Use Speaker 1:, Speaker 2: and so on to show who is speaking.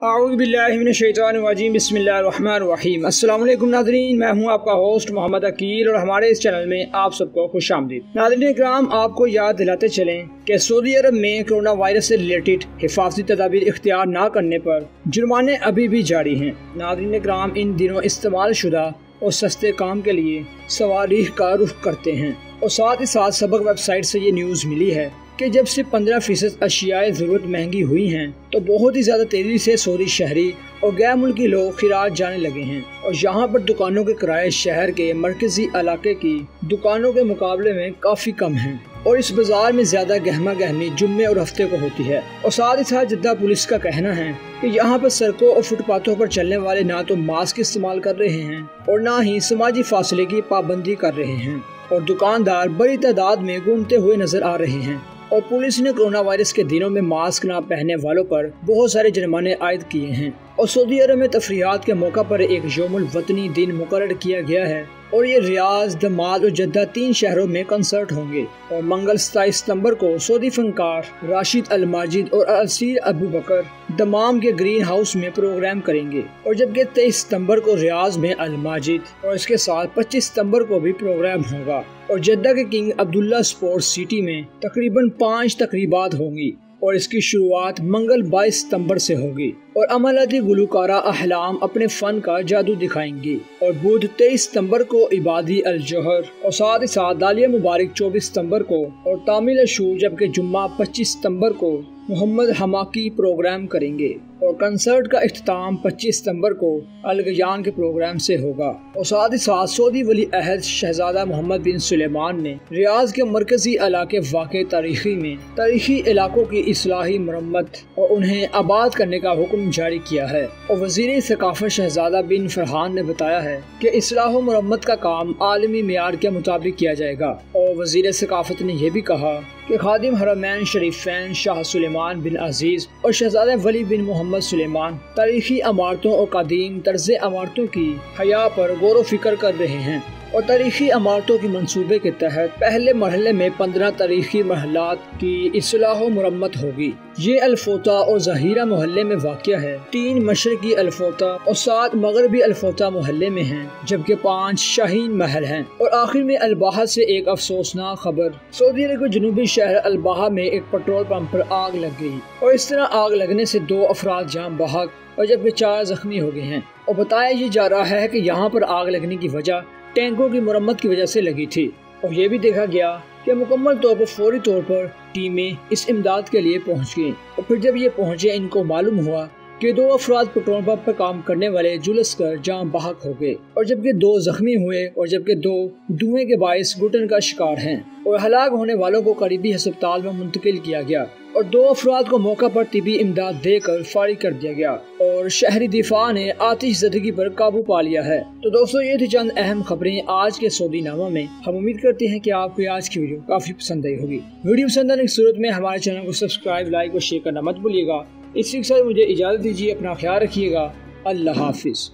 Speaker 1: औज़ुबिल्लाहिमिनश्शैतानिर्रजीम बिस्मिल्लाहिर्रहमानिर्रहीम। अस्सलाम वालेकुम नाज़रीन, मैं हूं आपका होस्ट मोहम्मद अकील और हमारे इस चैनल में आप सबको खुशामदीद। नाज़रीन इकराम, आपको याद दिलाते चलें कि सऊदी अरब में कोरोना वायरस से रिलेटेड हिफाजती तदाबीर इख्तियार न करने पर जुर्माने अभी भी जारी हैं। नाज़रीन इकराम, इन दिनों इस्तेमाल शुदा और सस्ते काम के लिए सवारीख का रुख करते हैं और साथ ही साथ सबक वेबसाइट से ये न्यूज़ मिली है कि जब से 15% अशियाए ज़रूरत महंगी हुई हैं तो बहुत ही ज़्यादा तेज़ी से सऊदी शहरी और गैर मुल्की लोग खिराज जाने लगे हैं और यहाँ पर दुकानों के किराए शहर के मरकजी इलाके की दुकानों के मुकाबले में काफ़ी कम हैं और इस बाजार में ज़्यादा गहमा गहमी जुम्मे और हफ्ते को होती है। और साथ ही साथ जद्दा पुलिस का कहना है कि यहाँ पर सड़कों और फुटपाथों पर चलने वाले ना तो मास्क इस्तेमाल कर रहे हैं और ना ही समाजी फासले की पाबंदी कर रहे हैं और दुकानदार बड़ी तादाद में घूमते हुए नजर आ रहे हैं। और पुलिस ने कोरोना वायरस के दिनों में मास्क न पहनने वालों पर बहुत सारे जुर्माने आयद किए हैं। और सऊदी अरब में तफरीहात के मौका पर एक यौमुल वतनी दिन मुकर्रर किया गया है और ये रियाज, दमाद और जद्दा 3 शहरों में कंसर्ट होंगे। और मंगल 27 सितंबर को सऊदी फनकार राशिद अल माजिद और असीर अबू बकर दमाम के ग्रीन हाउस में प्रोग्राम करेंगे और जबकि 23 सितंबर को रियाज में अल माजिद और इसके साथ 25 सितंबर को भी प्रोग्राम होगा। और जद्दा के किंग अब्दुल्ला स्पोर्ट्स सिटी में तकरीबन 5 तकरीबात होंगी और इसकी शुरुआत मंगल 22 सितंबर से होगी और अमलाती गुलकारा अहलाम अपने फन का जादू दिखाएंगी। और बुध 23 सितंबर को इबादी अल जौहर और साथ ही साथ दालिया मुबारक 24 सितंबर को और तामिल अशूर, जबकि जुम्मा 25 सितंबर को मोहम्मद हमाकी प्रोग्राम करेंगे। और कंसर्ट का इख्तिताम 25 सितंबर को अलगयान के प्रोग्राम से होगा। और साथ ही साथ सऊदी वली अहद शहजादा मोहम्मद बिन सुलेमान ने रियाज के मरकजी इलाके वाक़े तारीखी इलाकों की इस्लाही मरम्मत और उन्हें आबाद करने का हुक्म जारी किया है। और वज़ीर सकाफ़त शहजादा बिन फरहान ने बताया है कि इस्लाह मरम्मत का काम आलमी मियार के मुताबिक किया जाएगा। और वज़ीर सकाफ़त ने यह भी कहा कि खादिम हरमैन शरीफैन शाह सुलेमान बिन अजीज और शहजादा वली बिन मोहम्मद सुलेमान तारीखी इमारतों और कदीम तर्ज इमारतों की हया पर गौर व फिक्र कर रहे हैं। और तारीखी इमारतों की मंसूबे के तहत पहले मरहले में 15 तारीखी महलात की इस्लाह मुरम्मत होगी। ये अल्फोता और जहीरा मोहल्ले में वाक़या है, 3 मशरकी अल्फोता और 7 मगरबी अल्फोता मोहल्ले में हैं, जबकि 5 शाहीन महल हैं। और आखिर में अलबाहा से एक अफसोसनाक खबर, सऊदी अरब के जनूबी शहर अलबाहा में एक पेट्रोल पंप पर आग लग गई और इस तरह आग लगने से 2 अफराद जान बहक और जबकि 4 जख्मी हो गए हैं। और बताया ये जा रहा है कि यहाँ पर आग लगने की वजह टैंकों की मुरम्मत की वजह से लगी थी। और ये भी देखा गया कि मुकम्मल तौर पर फौरी तौर पर टीमें इस इमदाद के लिए पहुंच गईं। और फिर जब ये पहुंचे, इनको मालूम हुआ कि 2 अफराद पेट्रोल पंप पर काम करने वाले झुलस कर जान बहक हो गए और जबकि 2 जख्मी हुए और जबकि 2 धुएं के बायस घुटन का शिकार हैं। और हलाक होने वालों को करीबी अस्पताल में मुंतकिल किया गया और 2 अफराद को मौका पर तिबी इमदाद देकर फारिग कर दिया गया और शहरी दिफा ने आतिश ज़दगी पर काबू पा लिया है। तो दोस्तों, ये थी चंद अहम खबरें आज के सऊदी नामा में। हम उम्मीद करते हैं कि आपको आज की वीडियो काफी पसंद आई होगी। वीडियो पसंद आने की सूरत में हमारे चैनल को सब्सक्राइब, लाइक और शेयर करना मत भूलिएगा। इसी के साथ मुझे इजाज़त दीजिए। अपना ख्याल रखिएगा। अल्लाह हाफिज।